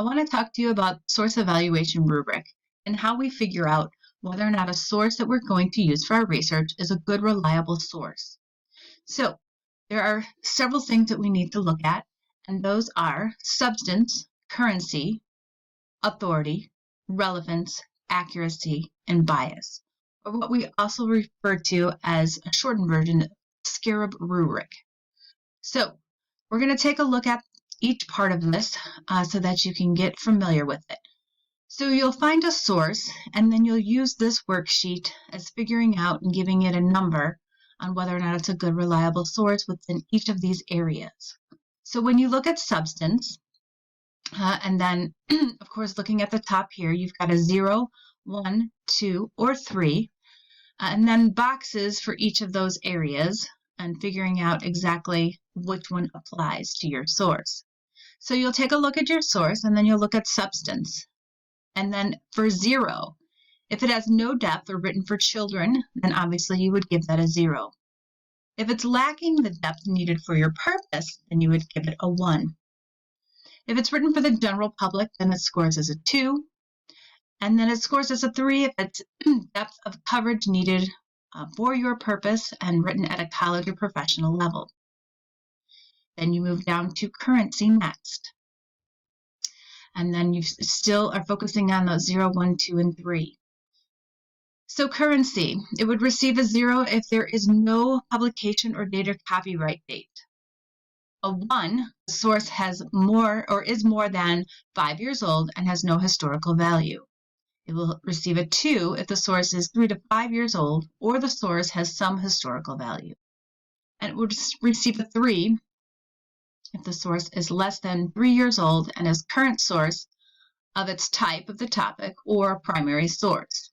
I want to talk to you about source evaluation rubric and how we figure out whether or not a source that we're going to use for our research is a good, reliable source. So there are several things that we need to look at, and those are substance, currency, authority, relevance, accuracy, and bias, or what we also refer to as a shortened version, SCARAB Rubric. So we're going to take a look at each part of this so that you can get familiar with it. So you'll find a source, and then you'll use this worksheet as figuring out and giving it a number on whether or not it's a good, reliable source within each of these areas. So when you look at substance, and then, of course, looking at the top here, you've got a 0, 1, 2, or 3, and then boxes for each of those areas and figuring out exactly which one applies to your source. So you'll take a look at your source, and then you'll look at substance. And then for 0, if it has no depth or written for children, then obviously you would give that a 0. If it's lacking the depth needed for your purpose, then you would give it a 1. If it's written for the general public, then it scores as a 2. And then it scores as a 3 if it's depth of coverage needed for your purpose and written at a college or professional level. Then you move down to currency next. And then you still are focusing on those 0, 1, 2, and 3. So currency, it would receive a 0 if there is no publication or date or copyright date. A 1, the source has more or is more than 5 years old and has no historical value. It will receive a 2 if the source is 3 to 5 years old or the source has some historical value. And it would receive a 3 if the source is less than 3 years old and is current source of its type of the topic or primary source.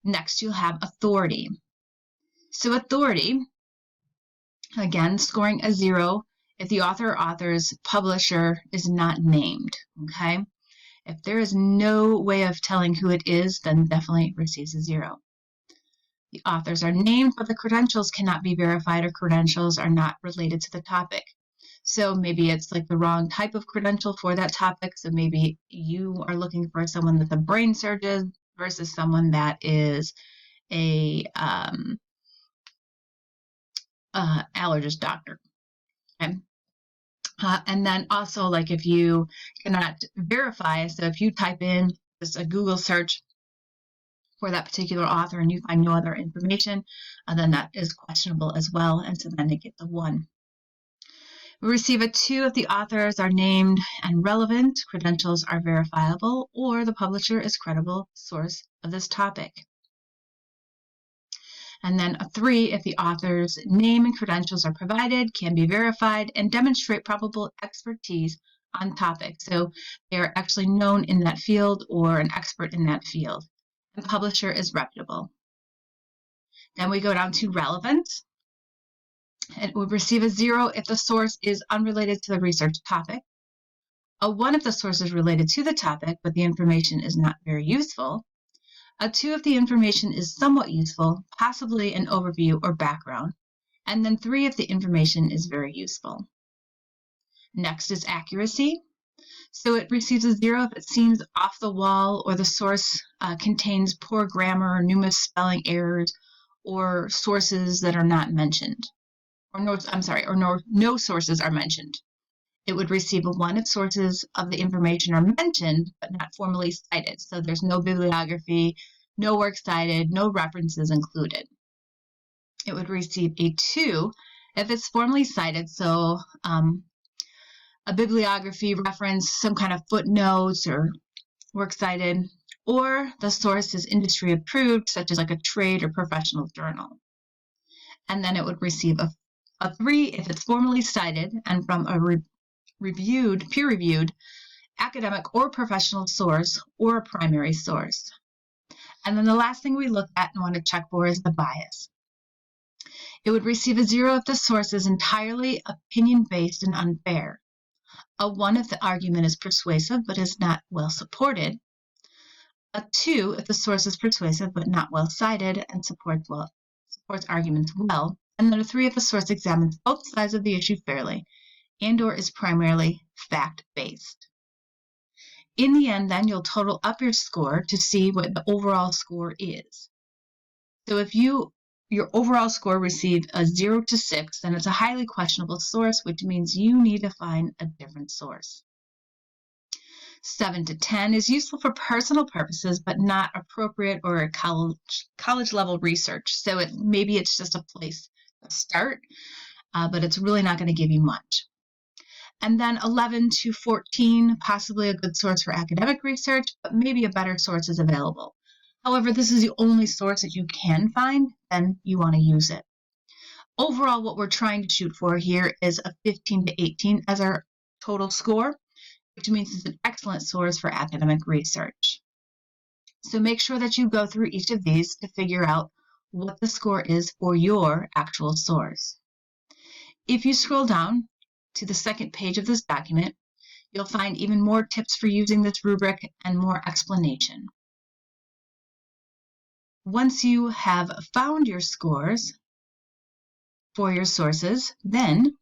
Next, you'll have authority. So authority, again, scoring a 0 if the author or author's publisher is not named, okay? If there is no way of telling who it is, then definitely receives a 0. The authors are named, but the credentials cannot be verified or credentials are not related to the topic. So maybe it's like the wrong type of credential for that topic. So maybe you are looking for someone that's a brain surgeon versus someone that is a allergist doctor. Okay. And then also, like, if you cannot verify, so if you type in just a Google search for that particular author and you find no other information, then that is questionable as well, and so then they get the 1. We receive a 2 if the authors are named and relevant, credentials are verifiable, or the publisher is credible source of this topic. And then a 3 if the author's name and credentials are provided, can be verified, and demonstrate probable expertise on topic. So they are actually known in that field or an expert in that field. The publisher is reputable. Then we go down to relevance. It would receive a 0 if the source is unrelated to the research topic, a 1 if the source is related to the topic, but the information is not very useful, a 2 if the information is somewhat useful, possibly an overview or background, and then 3 if the information is very useful. Next is accuracy. So it receives a 0 if it seems off the wall or the source contains poor grammar or numerous spelling errors or sources that are not mentioned. No sources are mentioned. It would receive a 1 if sources of the information are mentioned but not formally cited. So there's no bibliography, no work cited, no references included. It would receive a 2 if it's formally cited, so a bibliography reference, some kind of footnotes or work cited, or the source is industry approved, such as like a trade or professional journal. And then it would receive a 3 if it's formally cited and from a peer-reviewed academic or professional source or a primary source. And then the last thing we look at and want to check for is the bias. It would receive a 0 if the source is entirely opinion-based and unfair, a 1 if the argument is persuasive but is not well supported, a 2 if the source is persuasive but not well cited and supports arguments well, and then a 3 if the source examines both sides of the issue fairly and or is primarily fact-based. in the end, then you'll total up your score to see what the overall score is. So if your overall score received a 0 to 6, then it's a highly questionable source, which means you need to find a different source. 7 to 10 is useful for personal purposes, but not appropriate or a college level research. So maybe it's just a place to start, but it's really not going to give you much. And then 11 to 14, possibly a good source for academic research, but maybe a better source is available. However, this is the only source that you can find, then you want to use it. Overall, what we're trying to shoot for here is a 15 to 18 as our total score, which means it's an excellent source for academic research. So make sure that you go through each of these to figure out what the score is for your actual source. If you scroll down to the second page of this document, you'll find even more tips for using this rubric and more explanation. Once you have found your scores for your sources, then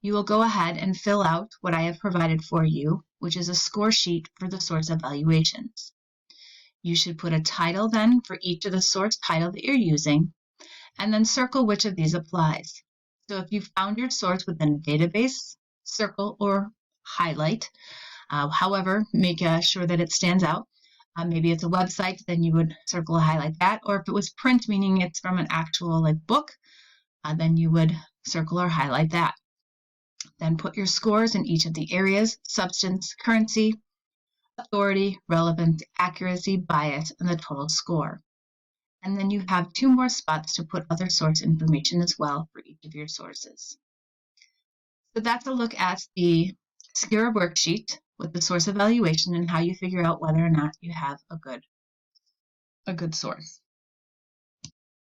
you will go ahead and fill out what I have provided for you, which is a score sheet for the source evaluations. You should put a title then for each of the source title that you're using, and then circle which of these applies. So if you found your source within a database, circle or highlight. However, make sure that it stands out. Maybe it's a website, then you would circle or highlight that. Or if it was print, meaning it's from an actual book, then you would circle or highlight that. Then put your scores in each of the areas: substance, currency, authority, relevance, accuracy, bias, and the total score. And then you have 2 more spots to put other source information as well for each of your sources. So that's a look at the SCARAB worksheet with the source evaluation and how you figure out whether or not you have a good source.